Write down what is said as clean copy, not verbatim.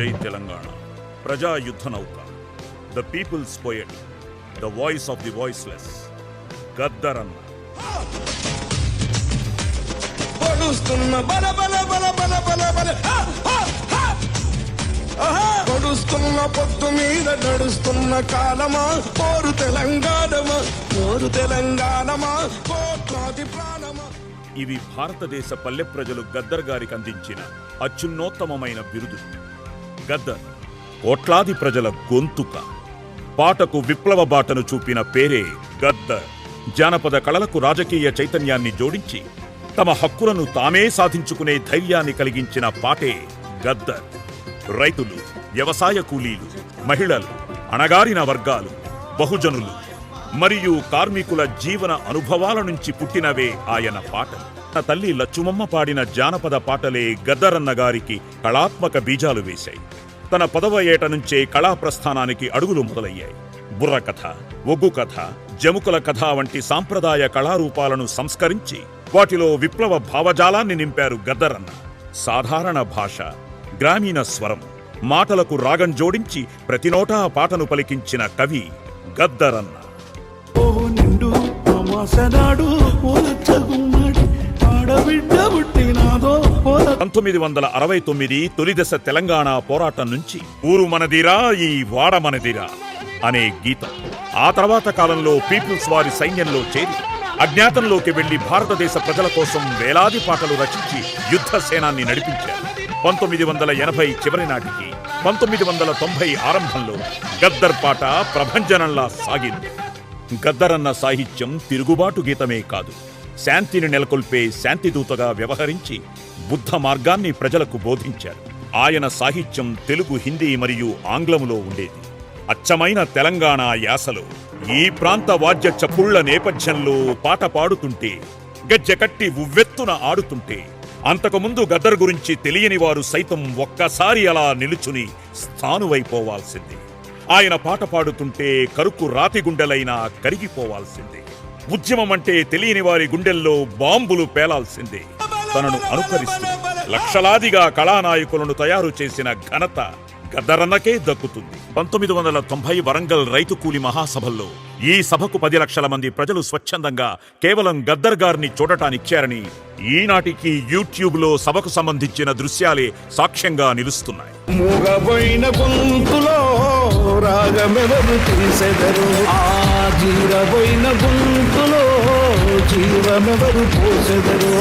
జై తెలంగాణ ప్రజా యుద్ధ నౌక the people's poet the voice of the voiceless Gaddar అన్న పొడుస్తున్న పొత్తు మీద నడుస్తున్న కాలమా పోరు తెలంగాణమా పోరు తెలంగాణమా కోట్లాది ప్రాణమా. ఇవి భారతదేశ పల్లె ప్రజలు గద్దర్ గారికి అందించిన అత్యున్నోత్తమమైన బిరుదు. గద్దర్ కోట్లాది ప్రజల గొంతుక. పాటకు విప్లవ బాటను చూపిన పేరే గద్దర్. జానపద కళలకు రాజకీయ చైతన్యాన్ని జోడించి తమ హక్కులను తామే సాధించుకునే ధైర్యాన్ని కలిగించిన పాటే గద్దర్. రైతులు, వ్యవసాయ కూలీలు, మహిళలు, అణగారిన వర్గాలు, బహుజనులు మరియు కార్మికుల జీవన అనుభవాల నుంచి పుట్టినవే ఆయన పాటలు. తన తల్లి లచ్చుమమ్మ పాడిన జానపద పాటలే గద్దరన్న గారికి కళాత్మక బీజాలు వేశాయి. తన 10వ ఏట నుంచే కళా ప్రస్థానానికి అడుగులు మొదలయ్యాయి. బుర్రకథ, ఒగ్గు కథ, జముకుల కథ వంటి సాంప్రదాయ కళారూపాలను సంస్కరించి వాటిలో విప్లవ భావజాలాన్ని నింపారు గద్దరన్న. సాధారణ భాష, గ్రామీణ స్వరం, మాటలకు రాగం జోడించి ప్రతి నోటా పాటను పలికించిన కవి గద్దరన్న. 1969 తొలిదశ తెలంగాణ పోరాటం నుంచి ఊరు మనదిరా ఈ వాడ మనదిరా అనే గీతం. ఆ తర్వాత కాలంలో పీపుల్స్ వారి సైన్యంలో చేరి అజ్ఞాతంలోకి వెళ్లి భారతదేశ ప్రజల కోసం వేలాది పాటలు రచించి యుద్ధ సేనాన్ని నడిపించారు. 1980 చివరి నాటికి 1990 ఆరంభంలో గద్దర్ పాట ప్రభంజనంలా సాగింది. గద్దరన్న సాహిత్యం తిరుగుబాటు గీతమే కాదు, శాంతిని నెలకొల్పే శాంతిదూతగా వ్యవహరించి బుద్ధ మార్గాన్ని ప్రజలకు బోధించారు. ఆయన సాహిత్యం తెలుగు, హిందీ మరియు ఆంగ్లములో ఉండేది. అచ్చమైన తెలంగాణ యాసలో ఈ ప్రాంత వాద్య చప్పుళ్ల నేపథ్యంలో పాట పాడుతుంటే, గజ్జెకట్టి ఉవ్వెత్తున ఆడుతుంటే అంతకుముందు గద్దర్ గురించి తెలియని వారు సైతం ఒక్కసారి అలా నిలుచుని స్థానువైపోవాల్సింది. ఆయన పాట పాడుతుంటే కరుకు రాతి గుండెలైనా కరిగిపోవాల్సిందే. ఉద్యమం అంటే తెలియని వారి గుండెల్లో బాంబులు పేలాల్సిందే. తనను అనుకరిస్తూ లక్షలాదిగా కళానాయకులను తయారు చేసిన ఘనత గద్దరన్నకే దక్కుతుంది. 1990 వరంగల్ రైతు కూలి మహాసభల్లో ఈ సభకు 10 లక్షల మంది ప్రజలు స్వచ్ఛందంగా కేవలం గద్దర్ గారిని చూడటానిచ్చారని ఈనాటికి యూట్యూబ్ లో సభకు సంబంధించిన దృశ్యాలే సాక్ష్యంగా నిలుస్తున్నాయి. మూగబోయిన గొంతులో రాగమెవరు తీసెదరు, ఆ జీరబోయిన గొంతులో జీవమెవరు పోసెదరు.